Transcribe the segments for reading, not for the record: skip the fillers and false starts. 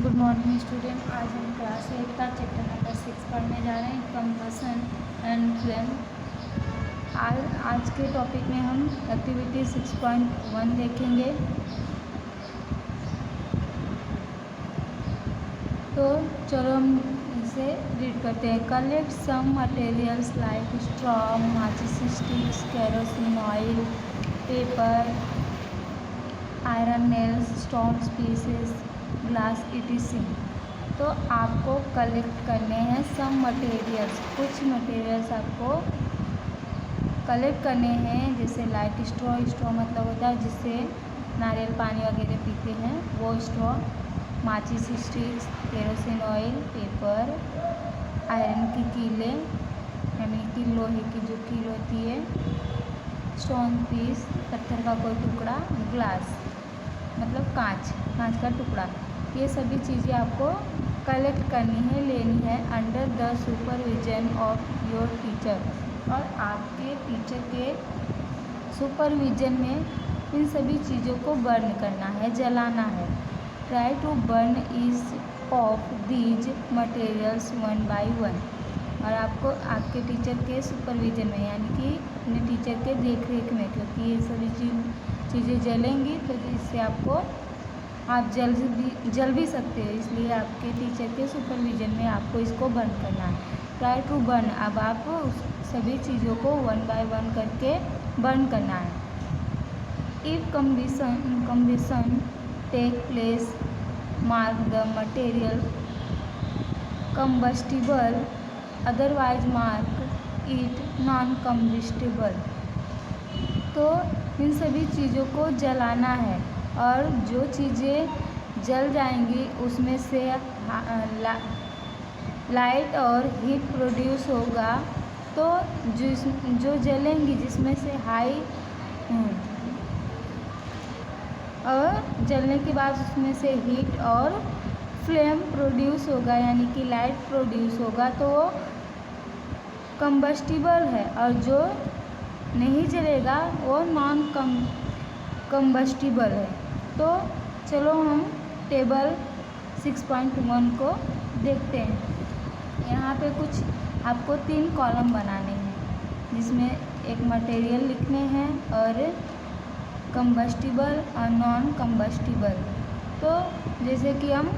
Good morning student. आज हम class 8 का चैप्टर नंबर 6 पढ़ने जा रहे हैं, कंबसन एंड फ्लेम। आज के टॉपिक में हम एक्टिविटी 6.1 देखेंगे। तो चलो हम इसे रीड करते हैं। Collect some materials like straw, माचिस sticks, kerosene oil, paper, iron nails, stones pieces, glass etc। तो आपको कलेक्ट करने हैं सम मटेरियल्स, कुछ मटेरियल्स आपको कलेक्ट करने हैं। जैसे लाइक स्ट्रॉ, स्ट्रॉ मतलब होता है जिससे नारियल पानी वगैरह पीते हैं, वो स्ट्रॉ। माचिस sticks, kerosene oil, paper, iron की कीलें यानी कि लोहे की जो कील होती है, स्टोन पीस पत्थर का कोई टुकड़ा, ग्लास मतलब कांच का टुकड़ा। ये सभी चीज़ें आपको कलेक्ट करनी है, लेनी है under the supervision of your teacher, और आपके टीचर के सुपरविजन में इन सभी चीज़ों को बर्न करना है, जलाना है। Try to burn each of these materials one by one. और आपको आपके टीचर के सुपरविजन में यानी कि अपने टीचर के देख रेख में, क्योंकि ये सभी चीज़ें जलेंगी तो इससे आपको आप जल भी सकते हो, इसलिए आपके टीचर के सुपरविजन में आपको इसको बर्न करना है। ट्राई टू बर्न, अब आप उस सभी चीज़ों को वन बाय वन करके बर्न करना है। If combustion take place, mark the material combustible, otherwise mark it non combustible. तो इन सभी चीज़ों को जलाना है, और जो चीज़ें जल जाएंगी उसमें से लाइट और हीट प्रोड्यूस होगा। तो जो जलेंगी जिसमें से हाई और जलने के बाद उसमें से हीट और फ्लेम प्रोड्यूस होगा यानी कि लाइट प्रोड्यूस होगा, तो वो कम्बस्टिबल है। और जो नहीं जलेगा वो नॉन कम्बस्टिबल है। तो चलो हम टेबल 6.1 को देखते हैं। यहाँ पे कुछ आपको 3 कॉलम बनाने हैं, जिसमें एक मटेरियल लिखने हैं और कम्बस्टिबल और नॉन कम्बस्टिबल। तो जैसे कि हम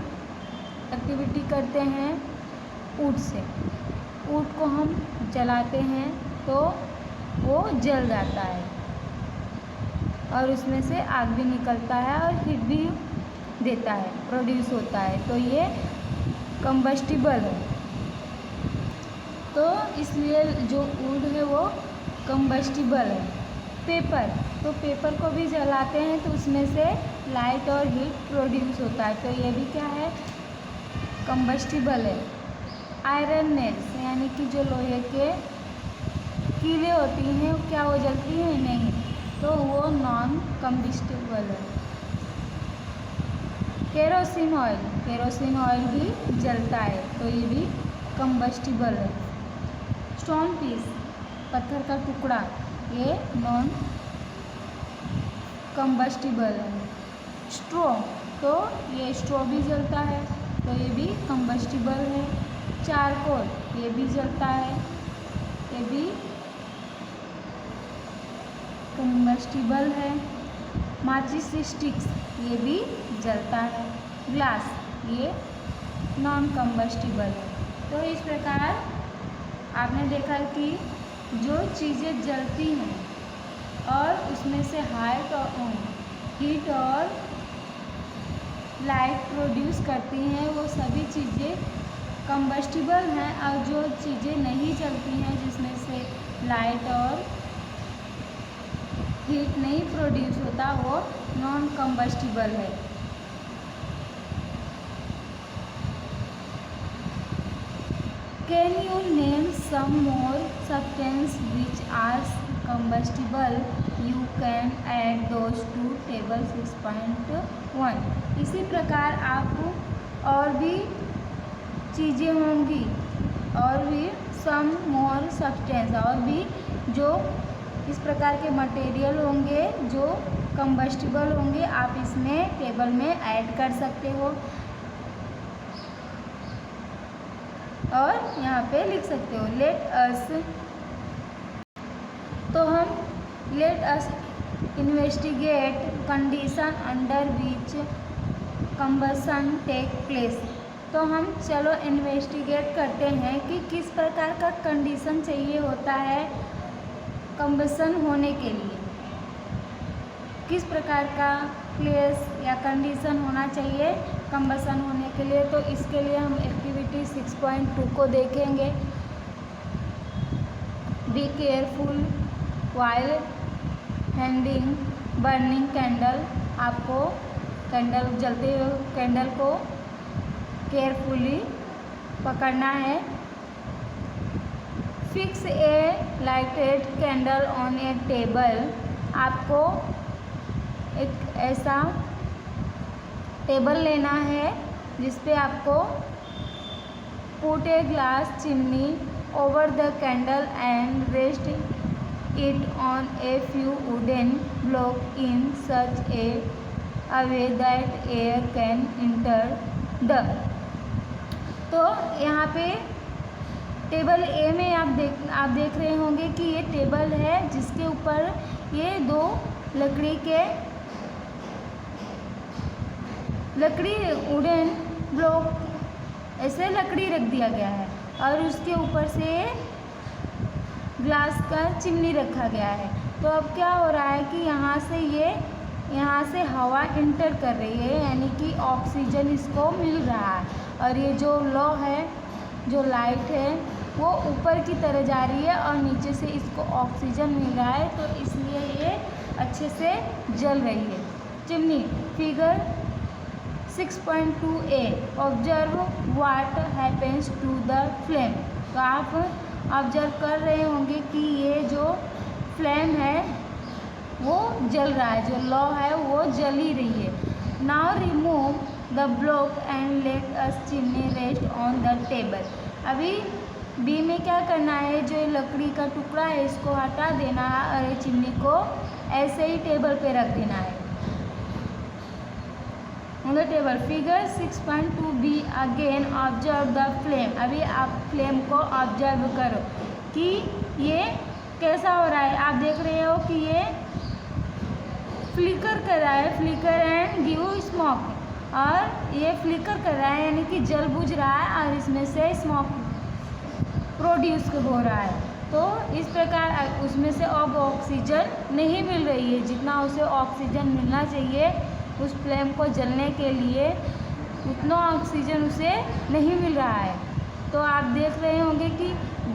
एक्टिविटी करते हैं ऊड से, ऊड को हम जलाते हैं तो वो जल जाता है और उसमें से आग भी निकलता है और हीट भी देता है, प्रोड्यूस होता है, तो ये कम्बस्टिबल है। तो इसलिए जो वुड है वो कम्बस्टिबल है। पेपर, तो पेपर को भी जलाते हैं तो उसमें से लाइट और हीट प्रोड्यूस होता है, तो ये भी क्या है, कम्बस्टिबल है। आयरन नेल्स यानी कि जो लोहे के कीलें होती हैं क्या वो जलती हैं? नहीं, तो वो नॉन कम्बस्टिबल है। केरोसिन ऑयल भी जलता है, तो ये भी कम्बस्टिबल है। स्टोन पीस, पत्थर का टुकड़ा, ये नॉन कम्बस्टिबल है। स्ट्रॉ, तो ये स्ट्रॉ भी जलता है, तो ये भी कम्बस्टिबल है। चारकोल, ये भी जलता है, ये भी कम्बस्टिबल है। माचिस स्टिक्स, ये भी जलता है। ग्लास, ये नॉन कम्बस्टिबल है। तो इस प्रकार आपने देखा कि जो चीज़ें जलती हैं और उसमें से हीट और लाइट प्रोड्यूस करती हैं, वो सभी चीज़ें कम्बस्टिबल हैं, और जो चीज़ें नहीं जलती हैं जिसमें से लाइट और हीट नहीं प्रोड्यूस होता, वो नॉन कम्बस्टिबल है। Can you name some more substance which are combustible? You can add those to table 6.1। इसी प्रकार आप और भी चीज़ें होंगी, और भी सम मोर सब्सटेंस, और भी जो इस प्रकार के मटेरियल होंगे जो कम्बस्टिबल होंगे, आप इसमें टेबल में ऐड कर सकते हो। और यहाँ पे लिख सकते हो लेट अस। तो हम let us investigate condition under which combustion take place. तो हम चलो इन्वेस्टिगेट करते हैं कि किस प्रकार का कंडीशन चाहिए होता है कंबसन होने के लिए, किस प्रकार का प्लेस या कंडीशन होना चाहिए कंबसन होने के लिए। तो इसके लिए हम एक्टिविटी 6.2 को देखेंगे। Be careful while handing burning candle. आपको कैंडल जलते हुए कैंडल को केयरफुली पकड़ना है। Fix a lighted candle on A table. आपको एक ऐसा टेबल लेना है जिस पे आपको put a glass chimney over the candle and rest it on a few wooden block in such A way that air can enter the. तो यहाँ पे टेबल ए में आप देख रहे होंगे कि ये टेबल है जिसके ऊपर ये दो लकड़ी वुडन ब्लॉक ऐसे लकड़ी रख दिया गया है और उसके ऊपर से ग्लास का चिमनी रखा गया है। तो अब क्या हो रहा है कि यहाँ से हवा इंटर कर रही है, यानी कि ऑक्सीजन इसको मिल रहा है। और ये जो लौ है, जो लाइट है, वो ऊपर की तरह जा रही है और नीचे से इसको ऑक्सीजन मिल रहा है, तो इसलिए ये अच्छे से जल रही है chimney. Figure 6.2a observe what happens to the flame. तो आप ऑब्जर्व कर रहे होंगे कि ये जो फ्लेम है वो जल रहा है, जो लौ है वो जल ही रही है। Now remove the block and let us chimney rest on the table. अभी बी में क्या करना है, जो लकड़ी का टुकड़ा है इसको हटा देना है और ये चिमनी को ऐसे ही टेबल पे रख देना है on the table. Figure 6.2b again observe the flame. अभी आप फ्लेम को ऑब्जर्व करो कि ये कैसा हो रहा है। आप देख रहे हो कि ये फ्लिकर कर रहा है, फ्लिकर एंड गिव स्मोक। और ये फ्लिकर कर रहा है यानी कि जल बुझ रहा है और इसमें से स्मोक प्रोड्यूस हो रहा है। तो इस प्रकार उसमें से अब ऑक्सीजन नहीं मिल रही है, जितना उसे ऑक्सीजन मिलना चाहिए उस फ्लेम को जलने के लिए उतना ऑक्सीजन उसे नहीं मिल रहा है। तो आप देख रहे होंगे कि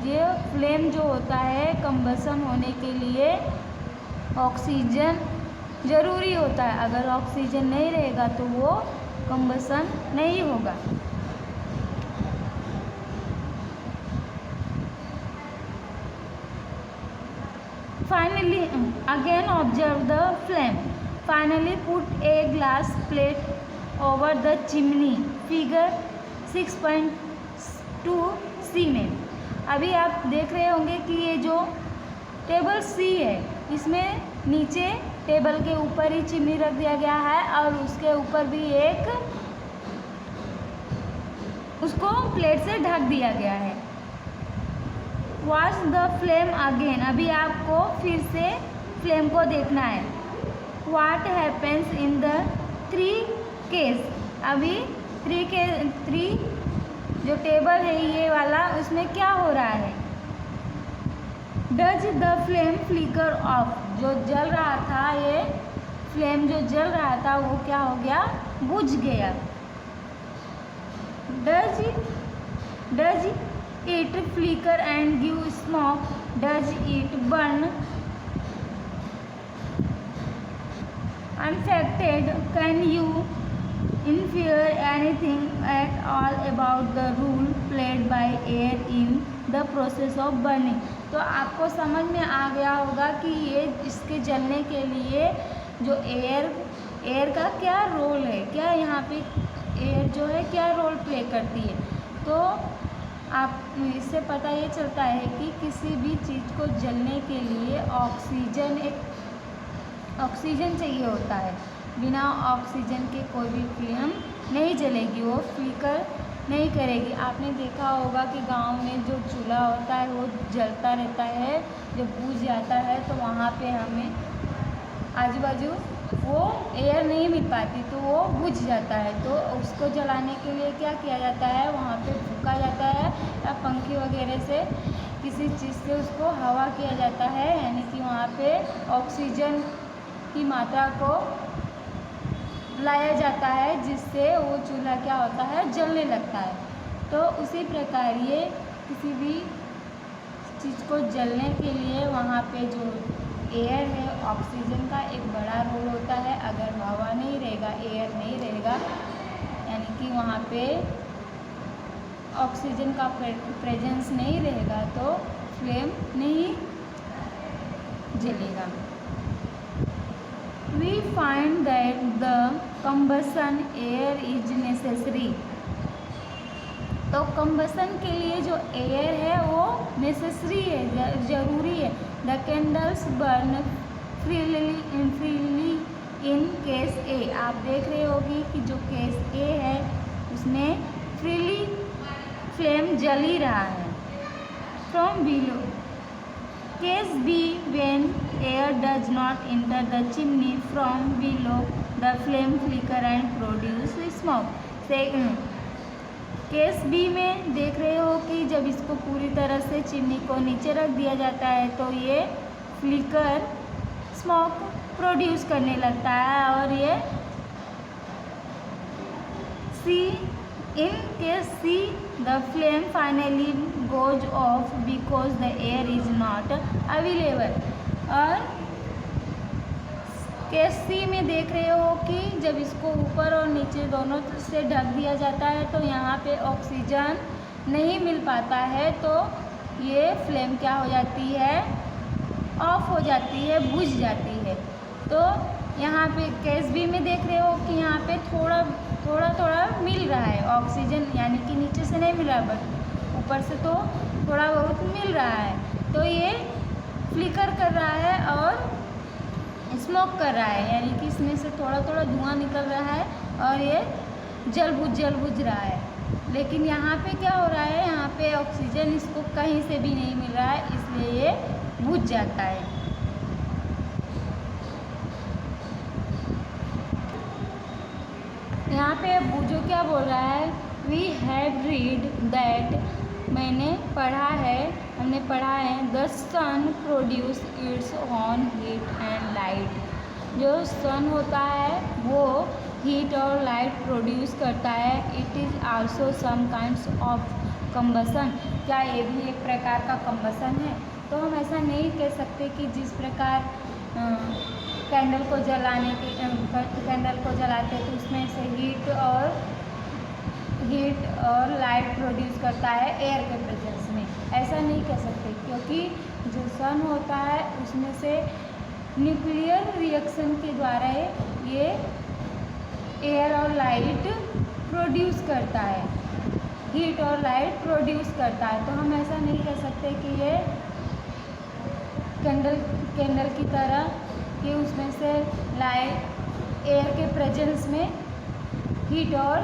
ये फ्लेम जो होता है कंबसन होने के लिए ऑक्सीजन ज़रूरी होता है। अगर ऑक्सीजन नहीं रहेगा तो वो कंबसन नहीं होगा। Finally, again observe the flame. Finally, put a glass plate over the chimney. Figure 6.2c में अभी आप देख रहे होंगे कि ये जो टेबल सी है इसमें नीचे टेबल के ऊपर ही चिमनी रख दिया गया है और उसके ऊपर भी एक उसको प्लेट से ढक दिया गया है। Watch the flame again. अभी आपको फिर से फ्लेम को देखना है। What happens in the 3 case. अभी 3 जो टेबल है ये वाला उसमें क्या हो रहा है। Does the flame flicker off. जो जल रहा था, ये फ्लेम जो जल रहा था वो क्या हो गया, बुझ गया। Does it flicker and give smoke. Does it burn unaffected. Can you infer anything at all about the role played by air in the process of burning। तो आपको समझ में आ गया होगा कि ये इसके जलने के लिए जो एयर का क्या रोल है, क्या यहाँ पे एयर जो है क्या रोल प्ले करती है। तो आप इससे पता ये चलता है कि किसी भी चीज़ को जलने के लिए ऑक्सीजन चाहिए होता है। बिना ऑक्सीजन के कोई भी फ्लेम नहीं जलेगी। वो फ्लिकर नहीं करेगी। आपने देखा होगा कि गांव में जो चूल्हा होता है वो जलता रहता है, जब बुझ जाता है तो वहाँ पे हमें आजू बाजू वो एयर नहीं मिल पाती तो वो बुझ जाता है। तो उसको जलाने के लिए क्या किया जाता है, वहाँ पे फूंका जाता है या पंखे वगैरह से किसी चीज़ से उसको हवा किया जाता है, यानी कि वहाँ पे ऑक्सीजन की मात्रा को लाया जाता है, जिससे वो चूल्हा क्या होता है, जलने लगता है। तो उसी प्रकार ये किसी भी चीज़ को जलने के लिए वहाँ पे जो एयर है, ऑक्सीजन का एक बड़ा रोल होता है। अगर हवा नहीं रहेगा, एयर नहीं रहेगा, यानी कि वहाँ पे ऑक्सीजन का प्रेजेंस नहीं रहेगा तो फ्लेम नहीं जलेगा। We find that the combustion air is necessary। तो कम्बसन के लिए जो एयर है वो नेसेसरी है, ज़रूरी है। The candles burn freely in case A. आप देख रहे होगी कि जो केस ए है उसमें फ्रीली फ्लेम जल ही रहा है। From below case B when air does not enter the chimney from below the flame flicker and produce smoke. Case B में देख रहे हो कि जब इसको पूरी तरह से चिमनी को नीचे रख दिया जाता है तो ये फ्लिकर स्मोक प्रोड्यूस करने लगता है। और ये see in case C the flame finally goes off because the air is not available. और केस सी में देख रहे हो कि जब इसको ऊपर और नीचे दोनों से ढक दिया जाता है तो यहाँ पे ऑक्सीजन नहीं मिल पाता है, तो ये फ्लेम क्या हो जाती है, ऑफ हो जाती है, बुझ जाती है। तो यहाँ पे केस बी में देख रहे हो कि यहाँ पे थोड़ा मिल रहा है ऑक्सीजन, यानी कि नीचे से नहीं मिल रहा बट ऊपर से तो थोड़ा बहुत मिल रहा है। तो ये फ्लिकर कर रहा है और स्मोक कर रहा है, यानी कि इसमें से थोड़ा धुआं निकल रहा है और ये जल बुझ रहा है। लेकिन यहाँ पे क्या हो रहा है, यहाँ पे ऑक्सीजन इसको कहीं से भी नहीं मिल रहा है, इसलिए ये बुझ जाता है। यहाँ पे बूझो क्या बोल रहा है, वी हैव रीड दैट, मैंने पढ़ा है, हमने पढ़ा है, the sun produce its own heat and light. जो सन होता है वो हीट और लाइट प्रोड्यूस करता है। It is also some kinds of combustion. क्या ये भी एक प्रकार का कम्बसन है? तो हम ऐसा नहीं कह सकते कि जिस प्रकार कैंडल को जलाते तो उसमें से हीट और लाइट प्रोड्यूस करता है एयर के प्रेजेंस में, ऐसा नहीं कह सकते, क्योंकि जो सन होता है उसमें से न्यूक्लियर रिएक्शन के द्वारा ये एयर और लाइट प्रोड्यूस करता है, हीट और लाइट प्रोड्यूस करता है। तो हम ऐसा नहीं कह सकते कि ये कैंडल की तरह कि उसमें से लाइट एयर के प्रेजेंस में हीट और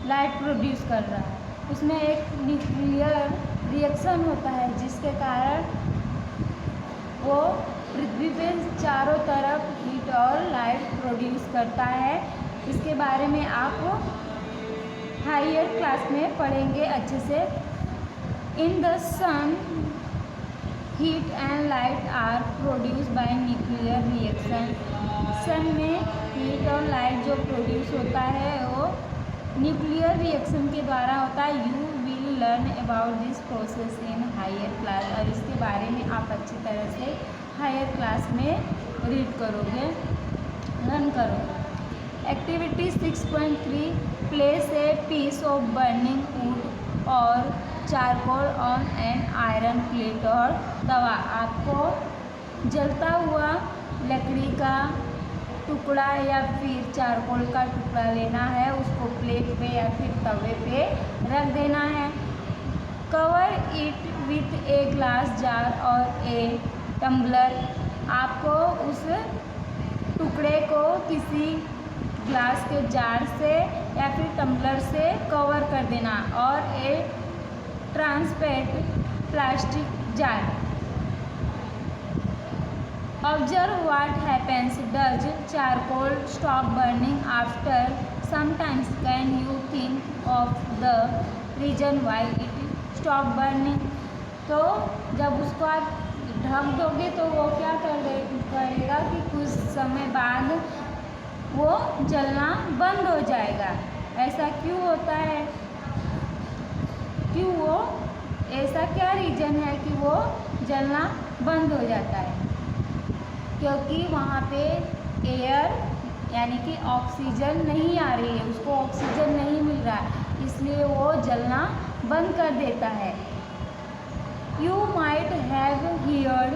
लाइट प्रोड्यूस कर रहा है। उसमें एक न्यूक्लियर रिएक्शन होता है जिसके कारण वो पृथ्वी पे चारों तरफ हीट और लाइट प्रोड्यूस करता है। इसके बारे में आप हायर क्लास में पढ़ेंगे अच्छे से। In the sun heat and light are produce by nuclear reaction. Sun में हीट और लाइट जो प्रोड्यूस होता है वो न्यूक्लियर रिएक्शन के द्वारा होता है। You will learn about this process in higher class. और इसके बारे में आप अच्छी तरह से हायर क्लास में रीड करोगे, लर्न करोगे। Activity 6.3 place a piece of burning wood और charcoal on an iron plate और तवा। आपको जलता हुआ लकड़ी का टुकड़ा या फिर चारकोल का टुकड़ा लेना है, उसको प्लेट पे या फिर तवे पे रख देना है। Cover it with a glass jar और ए टम्बलर। आपको उस टुकड़े को किसी ग्लास के जार से या फिर टम्बलर से कवर कर देना, और एक transparent plastic jar. Observe what happens. Does charcoal stop burning after some time? Can you think of the reason why it stop burning? तो जब उसको आप ढक दोगे तो वो क्या करेगा कि कुछ समय बाद वो जलना बंद हो जाएगा। ऐसा क्यों होता है? क्यों वो ऐसा क्या रीज़न है कि वो जलना बंद हो जाता है? क्योंकि वहाँ पे एयर यानी कि ऑक्सीजन नहीं आ रही है, उसको ऑक्सीजन नहीं मिल रहा है, इसलिए वो जलना बंद कर देता है। You might have heard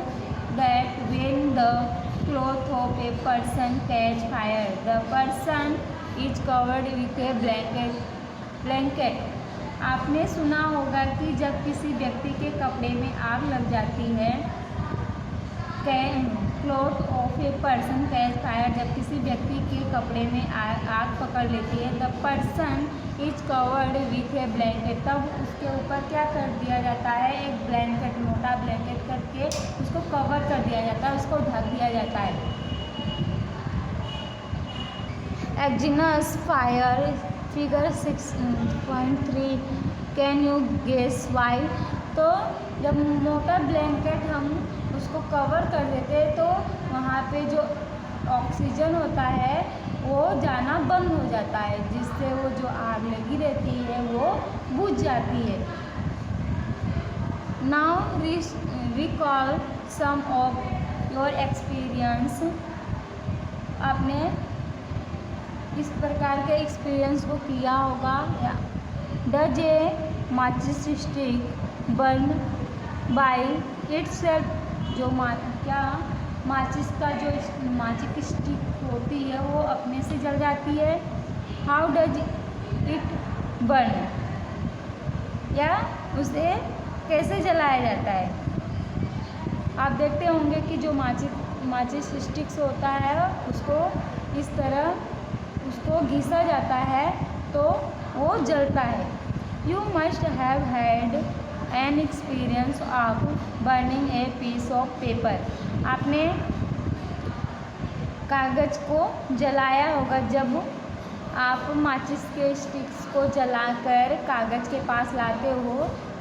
that when the cloth of a person catch fire, the person is covered with a blanket. आपने सुना होगा कि जब किसी व्यक्ति के कपड़े में आग लग जाती है, cloth of a person catch fire, जब किसी व्यक्ति के कपड़े में आग पकड़ लेती है, the person is covered with A blanket, तब उसके ऊपर क्या कर दिया जाता है? एक ब्लैंकेट, मोटा ब्लैंकेट करके उसको कवर कर दिया जाता है, उसको ढक दिया जाता है। Extinguish fire figure 6.3, can you guess why? तो जब मोटा ब्लैंकेट हम उसको कवर कर देते हैं तो वहाँ पे जो ऑक्सीजन होता है वो जाना बंद हो जाता है, जिससे वो जो आग लगी रहती है वो बुझ जाती है। Now recall some of your experience. आपने इस प्रकार के एक्सपीरियंस को किया होगा। डज ए माचिस स्टिक बर्न बाय इटसेल्फ? जो क्या माचिस का जो माचिस की स्टिक होती है वो अपने से जल जाती है? How does it burn? या उसे कैसे जलाया जाता है? आप देखते होंगे कि जो माचिस स्टिक्स होता है उसको इस तरह उसको घिसा जाता है तो वो जलता है। You must have had an experience of burning a piece of paper. आपने कागज़ को जलाया होगा। जब आप माचिस के स्टिक्स को जलाकर कागज़ के पास लाते हो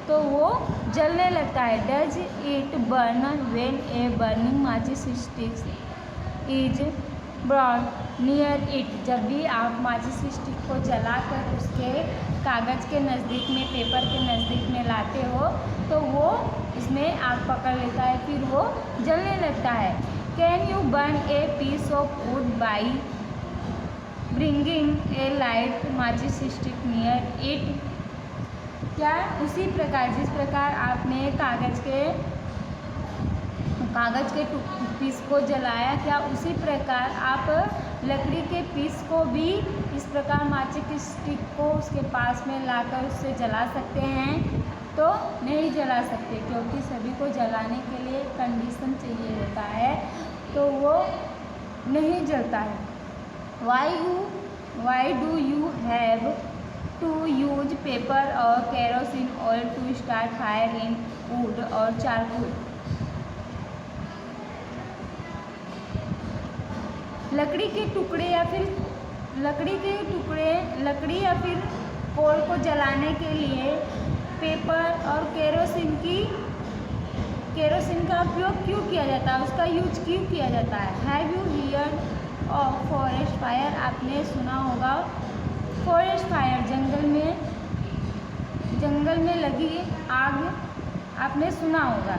तो वो जलने लगता है। Does it burn when a burning माचिस sticks is brought near it? जब भी आप माचिस स्टिक को जलाकर उसके कागज़ के नज़दीक में, पेपर के नज़दीक में लाते हो तो वो इसमें आग पकड़ लेता है, फिर वो जलने लगता है। Can you burn a piece of wood by bringing a light माचिस स्टिक नियर इट? क्या उसी प्रकार जिस प्रकार आपने कागज़ के पीस को जलाया, क्या उसी प्रकार आप लकड़ी के पीस को भी इस प्रकार माचिस स्टिक को उसके पास में लाकर उससे जला सकते हैं? तो नहीं जला सकते, क्योंकि सभी को जलाने के लिए कंडीशन चाहिए होता है, तो वो नहीं जलता है। Why do you have to use paper और kerosene oil to start fire in wood और चारकोल? लकड़ी के टुकड़े या फिर कोल को जलाने के लिए पेपर और केरोसिन का उपयोग क्यों किया जाता है? उसका यूज क्यों किया जाता है? Have you heard of forest fire? आपने सुना होगा फॉरेस्ट फायर, जंगल में लगी आग आपने सुना होगा।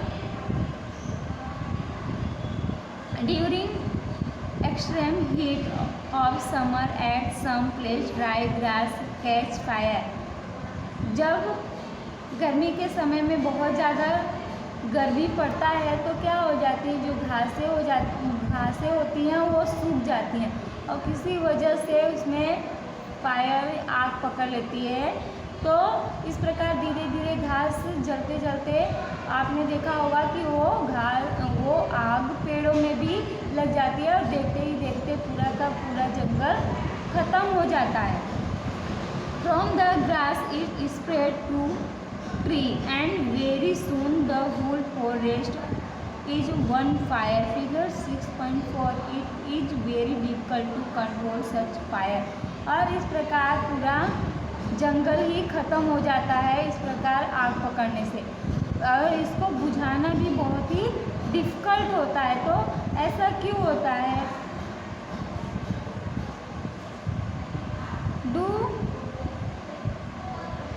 During extreme heat of summer at some place dry grass catch fire. जब गर्मी के समय में बहुत ज़्यादा गर्मी पड़ता है तो क्या हो जाती है, जो घासें होती हैं वो सूख जाती हैं और किसी वजह से उसमें फायर आग पकड़ लेती है। तो इस प्रकार धीरे धीरे घास जलते जलते आपने देखा होगा कि वो आग पेड़ों में भी लग जाती है और देखते ही देखते पूरा का पूरा जंगल ख़त्म हो जाता है। From the grass it spread to tree and very soon the whole forest is on fire. Figure 6.4 it is very difficult to control such fire. और इस प्रकार पूरा जंगल ही ख़त्म हो जाता है इस प्रकार आग पकड़ने से, और इसको बुझाना भी बहुत ही डिफ़िकल्ट होता है। तो ऐसा क्यों होता है? Do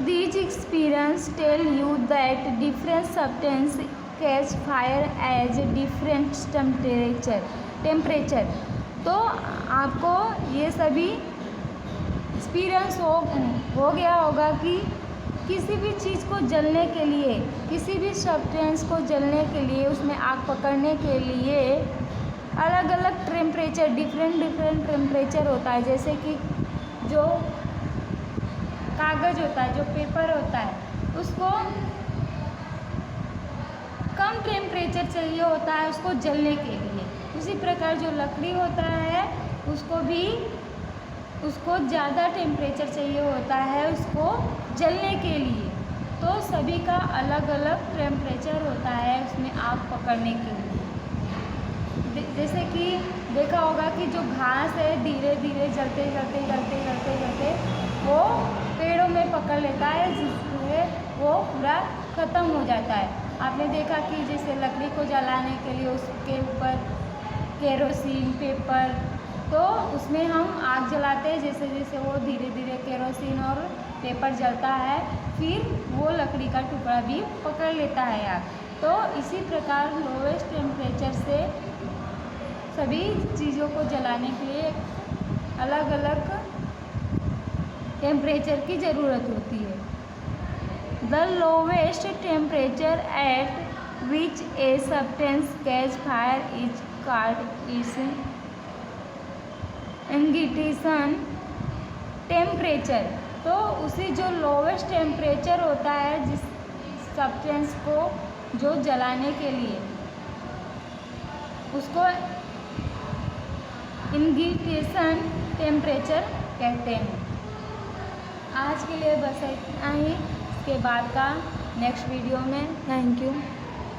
these experience tell you that different substance catch fire as different temperature? तो आपको ये सभी एक्सपीरियंस हो गया होगा कि किसी भी चीज़ को जलने के लिए, किसी भी सब्सटेंस को जलने के लिए, उसमें आग पकड़ने के लिए अलग अलग टेम्परेचर, डिफरेंट टेम्परेचर होता है। जैसे कि जो कागज़ होता है, जो पेपर होता है, उसको कम टेम्परेचर चाहिए होता है उसको जलने के लिए। उसी प्रकार जो लकड़ी होता है उसको ज़्यादा टेम्परेचर चाहिए होता है उसको जलने के लिए। तो सभी का अलग अलग टेम्परेचर होता है उसमें आग पकड़ने के लिए। जैसे कि देखा होगा कि जो घास है धीरे धीरे जलते वो पेड़ों में पकड़ लेता है, जिससे वो पूरा ख़त्म हो जाता है। आपने देखा कि जैसे लकड़ी को जलाने के लिए उसके ऊपर केरोसिन, पेपर, तो उसमें हम आग जलाते हैं। जैसे जैसे वो धीरे धीरे केरोसिन और पेपर जलता है, फिर वो लकड़ी का टुकड़ा भी पकड़ लेता है आग। तो इसी प्रकार लोवेस्ट टेम्परेचर से सभी चीज़ों को जलाने के लिए अलग अलग टेम्परेचर की ज़रूरत होती है। The lowest temperature at which a substance catch fire is called its ignition temperature. तो उसी जो लोवेस्ट टेम्परेचर होता है जिस सब्सटेंस को जो जलाने के लिए, उसको इंगिटेशन टेम्परेचर कहते हैं। आज के लिए बस इतना ही, इसके बाद का नेक्स्ट वीडियो में। Thank you.